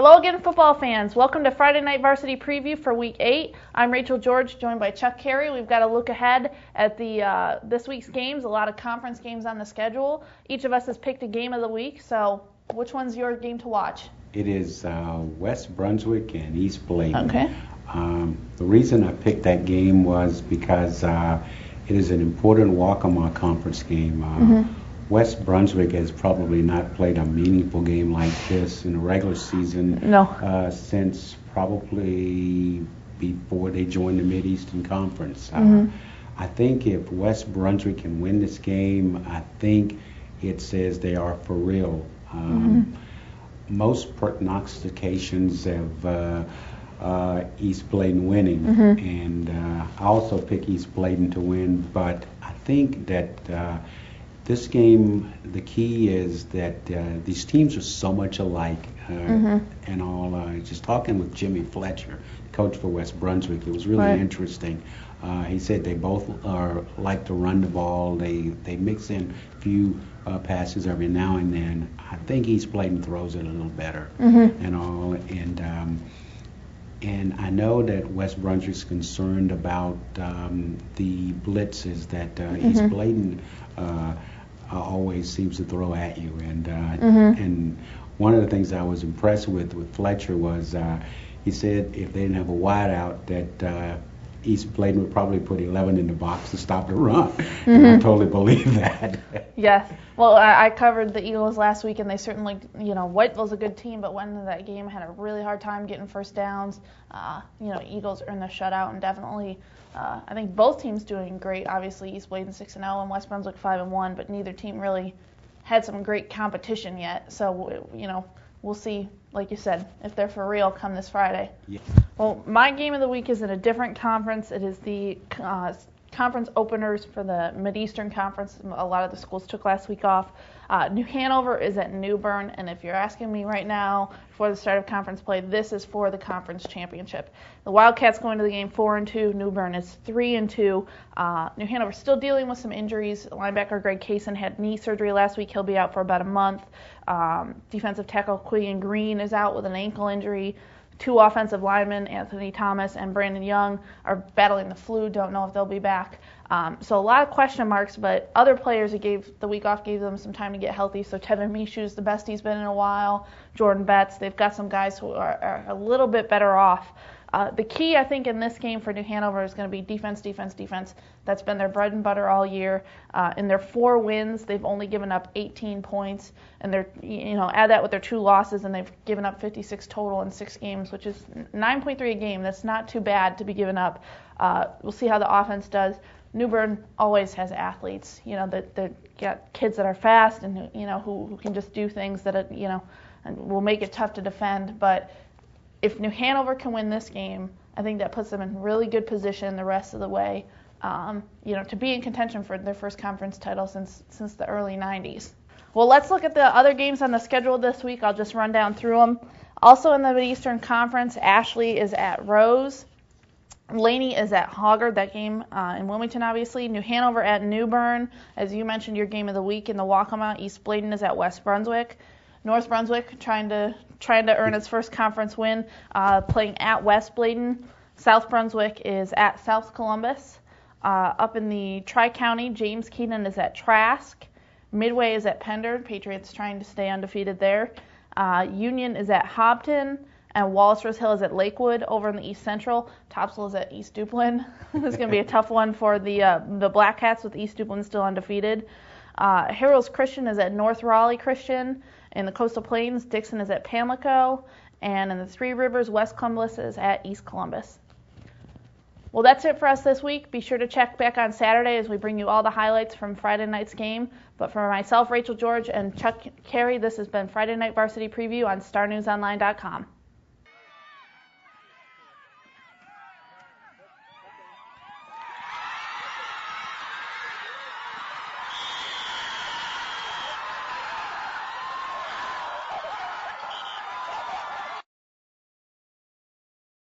Hello again, football fans. Welcome to Friday Night Varsity Preview for Week 8. I'm Rachel George, joined by Chuck Carey. We've got a look ahead at this week's games, a lot of conference games on the schedule. Each of us has picked a game of the week, so which one's your game to watch? It is West Brunswick and East Bladen. Okay. The reason I picked that game was because it is an important Waccamaw conference game. West Brunswick has probably not played a meaningful game like this in the regular season since probably before they joined the Mid-Eastern Conference. I think if West Brunswick can win this game, I think it says they are for real. Most prognostications have East Bladen winning, and I also pick East Bladen to win, but I think that this game, the key is that these teams are so much alike and all. Just talking with Jimmy Fletcher, coach for West Brunswick, it was really interesting. He said they both like to run the ball. They mix in a few passes every now and then. I think East Bladen throws it a little better and all. And I know that West Brunswick's concerned about the blitzes that East Bladen always seems to throw at you. And one of the things I was impressed with Fletcher was he said if they didn't have a wideout that East Bladen would probably put 11 in the box to stop the run. And I totally believe that. Yes. Well, I covered the Eagles last week, and they certainly, Whiteville's a good team, but went into that game, had a really hard time getting first downs. Eagles earned the shutout, and definitely, I think both teams doing great. Obviously, East Bladen 6-0 and West Brunswick 5-1, but neither team really had some great competition yet. So, we'll see, like you said, if they're for real come this Friday. Yeah. Well, my game of the week is in a different conference. It is the conference openers for the Mid-Eastern Conference. A lot of the schools took last week off. New Hanover is at New Bern, and if you're asking me right now before the start of conference play, this is for the conference championship. The Wildcats going to the game 4-2. New Bern is 3-2. New Hanover still dealing with some injuries. Linebacker Greg Kaysen had knee surgery last week. He'll be out for about a month. Defensive tackle Quillian Green is out with an ankle injury. Two offensive linemen, Anthony Thomas and Brandon Young, are battling the flu. Don't know if they'll be back. So a lot of question marks, but other players that gave the week off gave them some time to get healthy. So Tevin Mishu's the best he's been in a while. Jordan Betts, they've got some guys who are a little bit better off. The key, I think, in this game for New Hanover is going to be defense. That's been their bread and butter all year. In their 4 wins, they've only given up 18 points, and they're, add that with their 2 losses, and they've given up 56 total in 6 games, which is 9.3 a game. That's not too bad to be given up. We'll see how the offense does. New Bern always has athletes, that got kids that are fast and who can just do things that and will make it tough to defend, but if New Hanover can win this game, I think that puts them in really good position the rest of the way, to be in contention for their first conference title since the early 90s. Well, let's look at the other games on the schedule this week. I'll just run down through them. Also in the Mid-Eastern Conference, Ashley is at Rose. Laney is at Hoggard, that game in Wilmington, obviously. New Hanover at New Bern. As you mentioned, your game of the week in the Waccamaw. East Bladen is at West Brunswick. North Brunswick trying to earn its first conference win, playing at West Bladen. South Brunswick is at South Columbus. Up in the Tri-County, James Keenan is at Trask. Midway is at Pender. Patriots trying to stay undefeated there. Union is at Hobton. And Wallace Rose Hill is at Lakewood. Over in the East Central, Topsail is at East Duplin. It's going to be a tough one for the Black Cats with East Duplin still undefeated. Harrells Christian is at North Raleigh Christian. In the Coastal Plains, Dixon is at Pamlico. And in the Three Rivers, West Columbus is at East Columbus. Well, that's it for us this week. Be sure to check back on Saturday as we bring you all the highlights from Friday night's game. But for myself, Rachel George, and Chuck Carey, this has been Friday Night Varsity Preview on StarNewsOnline.com.